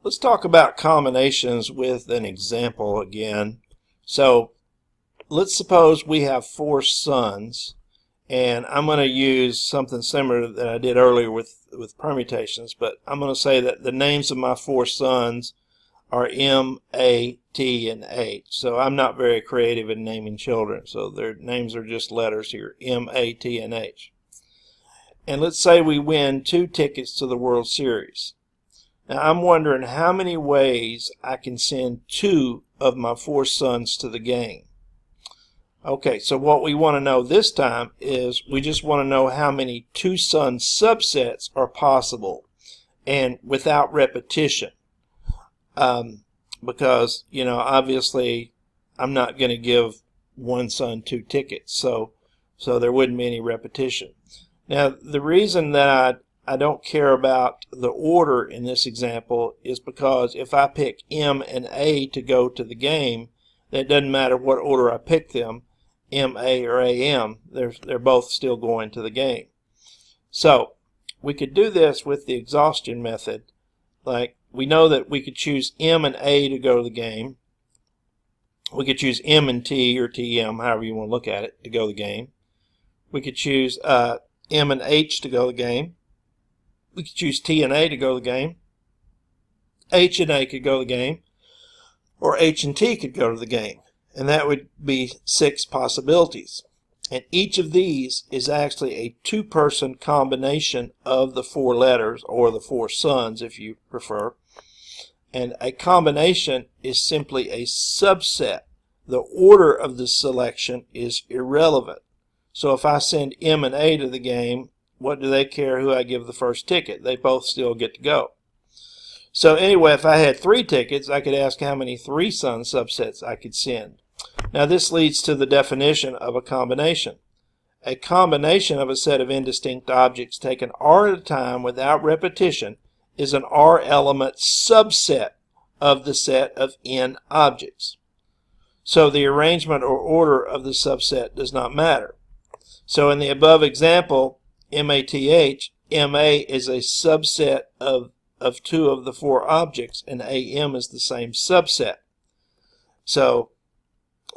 Let's talk about combinations with an example again. So let's suppose we have 4 sons, and I'm going to use something similar that I did earlier with permutations, but I'm going to say that the names of my 4 sons are M, A, T, and H. So I'm not very creative in naming children, so their names are just letters here, M, A, T, and H. And let's say we win 2 tickets to the World Series. Now I'm wondering how many ways I can send 2 of my 4 sons to the game. Okay, so what we want to know this time is we just want to know how many 2-son subsets are possible and without repetition. Because, you know, obviously I'm not going to give one son 2 tickets, so there wouldn't be any repetition. Now the reason that I don't care about the order in this example is because if I pick M and A to go to the game, it doesn't matter what order I pick them, M, A, or AM, they're both still going to the game. So we could do this with the exhaustion method. Like, we know that we could choose M and A to go to the game. We could choose M and T, or TM, however you want to look at it, to go to the game. We could choose M and H to go to the game. We could choose T and A to go to the game. H and A could go to the game. Or H and T could go to the game. And that would be 6 possibilities. And each of these is actually a 2-person combination of the 4 letters, or the 4 sons if you prefer. And a combination is simply a subset. The order of the selection is irrelevant. So if I send M and A to the game, what do they care who I give the first ticket? They both still get to go. So anyway, if I had 3 tickets, I could ask how many 3-son subsets I could send. Now this leads to the definition of a combination. A combination of a set of indistinct objects taken R at a time without repetition is an R element subset of the set of N objects. So the arrangement or order of the subset does not matter. So in the above example, MATH, MA is a subset of 2 of the 4 objects, and AM is the same subset. So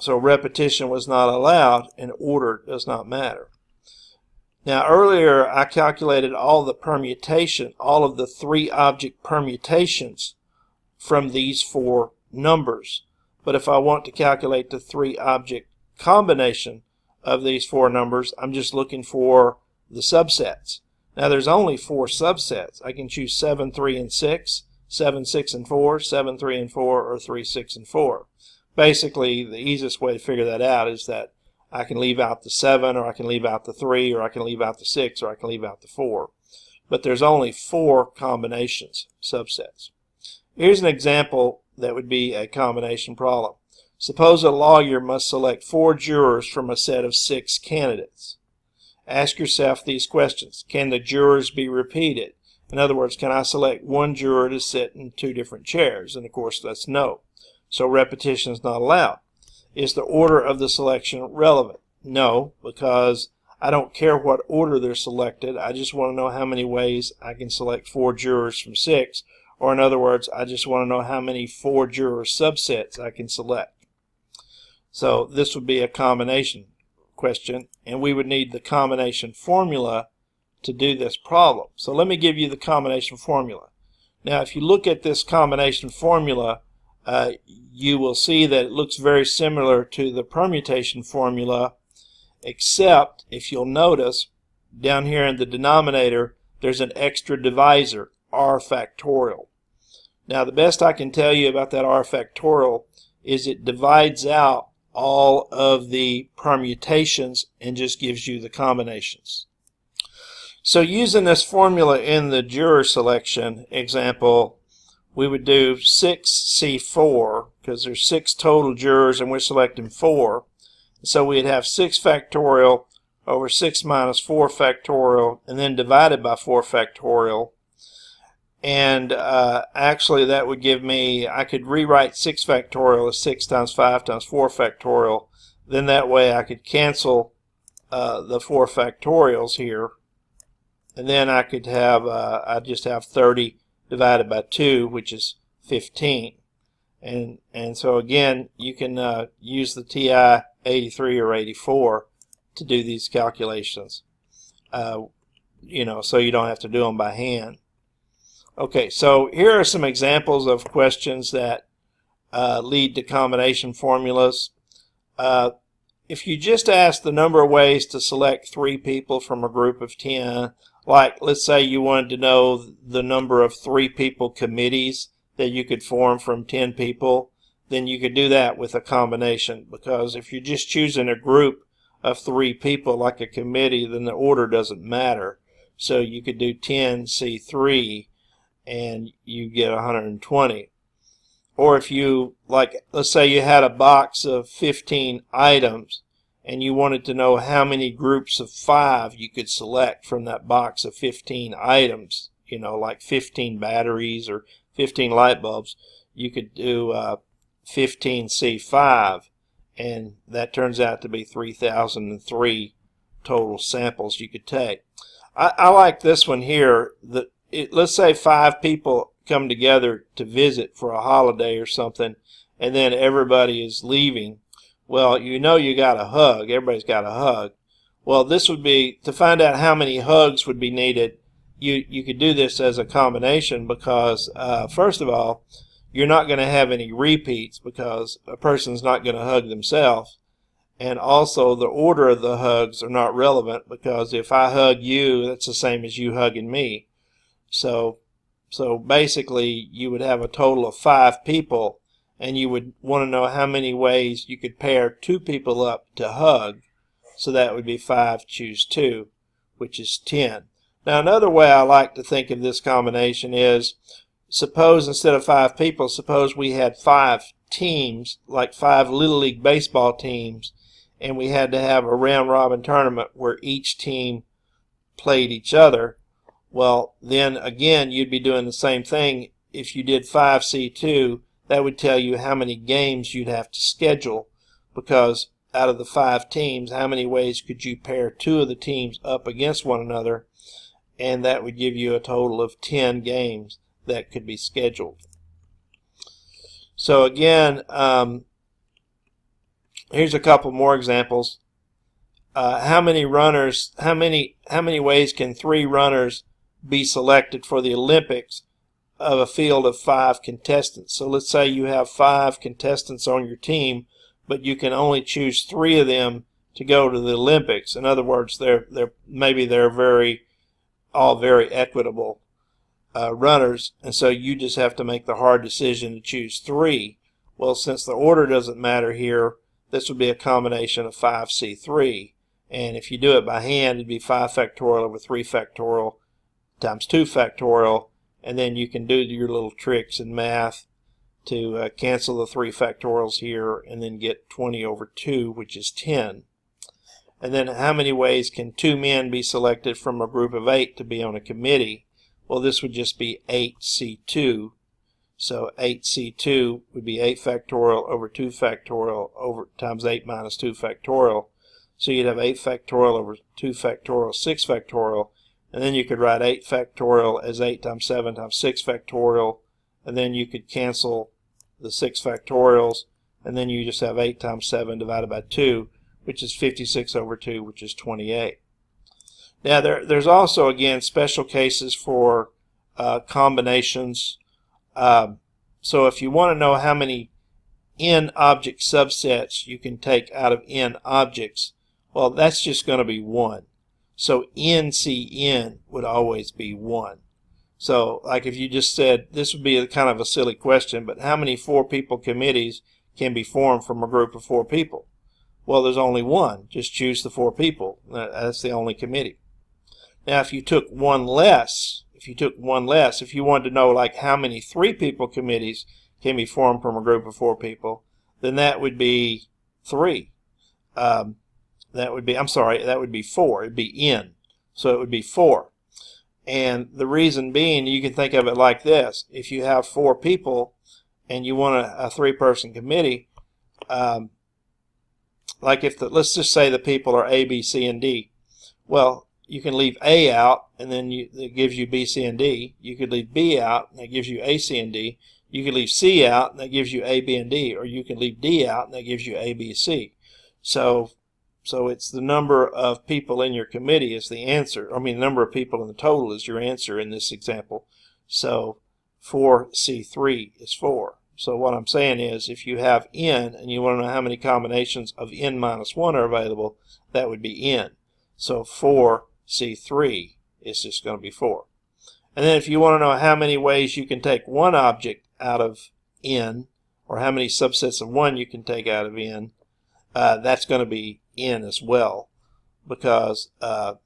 repetition was not allowed, and order does not matter. Now earlier I calculated all the permutation, all of the 3 object permutations from these 4 numbers. But if I want to calculate the 3 object combination of these 4 numbers, I'm just looking for the subsets. Now there's only 4 subsets. I can choose 7, 3, and 6, 7, 6, and 4, 7, 3, and 4, or 3, 6, and 4. Basically, the easiest way to figure that out is that I can leave out the 7, or I can leave out the 3, or I can leave out the 6, or I can leave out the 4. But there's only 4 combinations, subsets. Here's an example that would be a combination problem. Suppose a lawyer must select 4 jurors from a set of 6 candidates. Ask yourself these questions. Can the jurors be repeated? In other words, can I select 1 juror to sit in 2 different chairs? And of course that's no. So repetition is not allowed. Is the order of the selection relevant? No, because I don't care what order they're selected. I just want to know how many ways I can select 4 jurors from 6. Or in other words, I just want to know how many 4 juror subsets I can select. So this would be a combination question, and we would need the combination formula to do this problem. So let me give you the combination formula. Now if you look at this combination formula, you will see that it looks very similar to the permutation formula, except if you'll notice down here in the denominator there's an extra divisor, r factorial. Now the best I can tell you about that r factorial is it divides out all of the permutations and just gives you the combinations. So using this formula in the juror selection example, we would do 6C4 because there's 6 total jurors and we're selecting 4. So we'd have 6 factorial over 6 minus 4 factorial and then divided by 4 factorial. And actually that would give me, I could rewrite 6 factorial as 6 times 5 times 4 factorial. Then that way I could cancel the 4 factorials here. And then I could have, I'd just have 30 divided by 2, which is 15. And so again, you can use the TI 83 or 84 to do these calculations, you know, so you don't have to do them by hand. Okay, so here are some examples of questions that lead to combination formulas. If you just ask the number of ways to select 3 people from a group of 10, like let's say you wanted to know the number of 3 people committees that you could form from 10 people, then you could do that with a combination, because if you're just choosing a group of 3 people like a committee, then the order doesn't matter. So you could do 10C3 and you get 120. Or if you, like, let's say you had a box of 15 items and you wanted to know how many groups of 5 you could select from that box of 15 items, you know, like 15 batteries or 15 light bulbs, you could do 15C5, and that turns out to be 3,003 total samples you could take. I like this one here. Let's say 5 people come together to visit for a holiday or something, and then everybody is leaving. Well, you know you got a hug. Everybody's got a hug. Well, this would be, to find out how many hugs would be needed, you could do this as a combination, because first of all, you're not going to have any repeats because a person's not going to hug themselves. And also the order of the hugs are not relevant, because if I hug you, that's the same as you hugging me. So basically you would have a total of 5 people, and you would want to know how many ways you could pair 2 people up to hug. So that would be 5 choose 2, which is 10. Now another way I like to think of this combination is, suppose instead of 5 people, suppose we had 5 teams, like 5 Little League baseball teams, and we had to have a round-robin tournament where each team played each other. Well, then again, you'd be doing the same thing. If you did 5C2, that would tell you how many games you'd have to schedule, because out of the 5 teams, how many ways could you pair 2 of the teams up against one another, and that would give you a total of 10 games that could be scheduled. So again, here's a couple more examples. How many ways can 3 runners be selected for the Olympics of a field of 5 contestants? So let's say you have 5 contestants on your team, but you can only choose 3 of them to go to the Olympics. In other words, they're all very equitable runners, and so you just have to make the hard decision to choose 3. Well, since the order doesn't matter here, this would be a combination of 5C3, and if you do it by hand, it'd be 5 factorial over 3 factorial times 2 factorial, and then you can do your little tricks in math to cancel the 3 factorials here and then get 20 over 2, which is 10. And then how many ways can 2 men be selected from a group of 8 to be on a committee? Well, this would just be 8C2. So 8C2 would be 8 factorial over 2 factorial over times 8 minus 2 factorial. So you'd have 8 factorial over 2 factorial, 6 factorial. And then you could write 8 factorial as 8 times 7 times 6 factorial. And then you could cancel the 6 factorials. And then you just have 8 times 7 divided by 2, which is 56 over 2, which is 28. Now there's also, again, special cases for combinations. So if you want to know how many n object subsets you can take out of n objects, well, that's just going to be 1. So NCN would always be 1. So like if you just said, this would be kind of a silly question, but how many 4-people committees can be formed from a group of 4 people? Well, there's only 1. Just choose the 4 people. That's the only committee. Now, if you took one less, if you wanted to know like how many 3-people committees can be formed from a group of 4 people, then that would be 3. That would be 4. It'd be n. So it would be 4. And the reason being, you can think of it like this. If you have 4 people and you want a 3-person committee, like let's just say the people are A, B, C, and D. Well, you can leave A out, and then it gives you B, C, and D. You could leave B out, and that gives you A, C, and D. You could leave C out, and that gives you A, B, and D. Or you can leave D out, and that gives you A, B, C. So it's the number of people in your committee is the answer. I mean, the number of people in the total is your answer in this example. So 4C3 is 4. So what I'm saying is, if you have n and you want to know how many combinations of n minus 1 are available, that would be n. So 4C3 is just going to be 4. And then if you want to know how many ways you can take one object out of n, or how many subsets of 1 you can take out of n, that's going to be n as well. Because,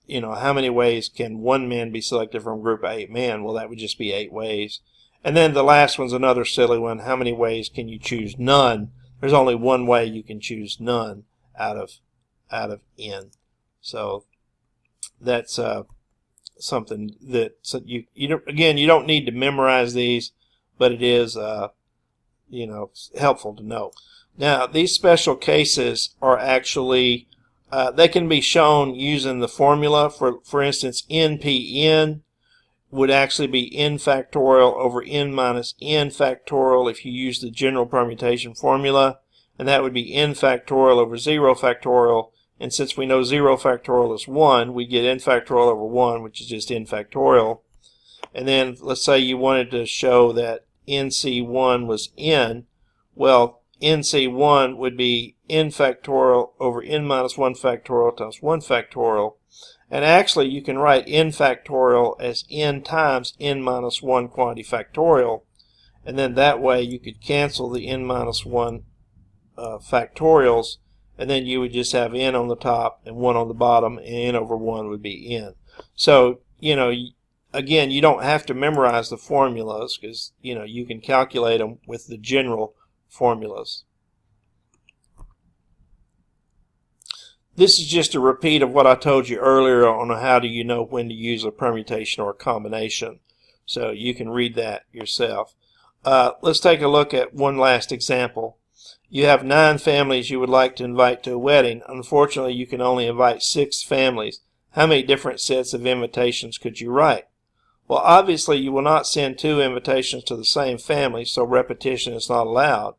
you know, how many ways can one man be selected from a group of 8 men? Well, that would just be 8 ways. And then the last one's another silly one. How many ways can you choose none? There's only one way you can choose none out of n. So that's something that you don't, again, you don't need to memorize these, but it is you know, helpful to know. Now, these special cases are actually they can be shown using the formula. For instance, npn would actually be n factorial over n minus n factorial if you use the general permutation formula, and that would be n factorial over 0 factorial. And since we know 0 factorial is 1, we get n factorial over 1, which is just n factorial. And then let's say you wanted to show that nc1 was n. Well, nc1 would be n factorial over n minus 1 factorial times 1 factorial. And actually, you can write n factorial as n times n minus 1 quantity factorial. And then that way you could cancel the n minus 1 factorials. And then you would just have n on the top and 1 on the bottom, and n over 1 would be n. So, you know, again, you don't have to memorize the formulas, because, you know, you can calculate them with the general formulas. This is just a repeat of what I told you earlier on how do you know when to use a permutation or a combination. So you can read that yourself. Let's take a look at one last example. You have 9 families you would like to invite to a wedding. Unfortunately, you can only invite 6 families. How many different sets of invitations could you write? Well, obviously, you will not send 2 invitations to the same family, so repetition is not allowed.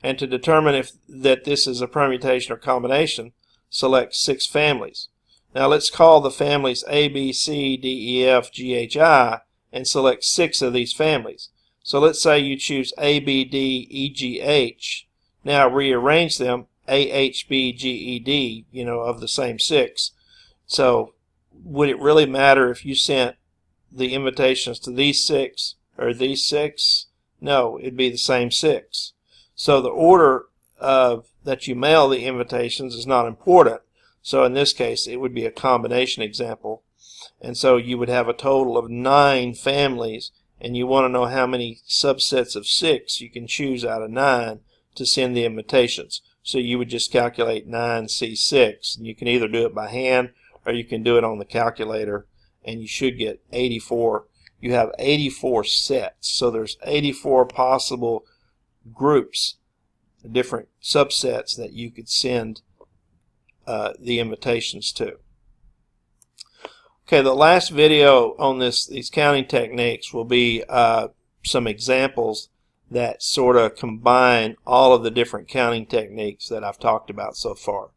And to determine if this is a permutation or combination, select 6 families. Now let's call the families A, B, C, D, E, F, G, H, I, and select 6 of these families. So let's say you choose A, B, D, E, G, H. Now rearrange them, A, H, B, G, E, D, you know, of the same 6. So would it really matter if you sent the invitations to these 6 or these 6? No, it'd be the same 6. So the order that you mail the invitations is not important. So in this case, it would be a combination example. And so you would have a total of 9 families, and you want to know how many subsets of 6 you can choose out of 9 to send the invitations. So you would just calculate 9C6, and you can either do it by hand or you can do it on the calculator, and you should get 84. You have 84 sets, so there's 84 possible groups, different subsets that you could send the invitations to. Okay, the last video on these counting techniques will be some examples that sort of combine all of the different counting techniques that I've talked about so far.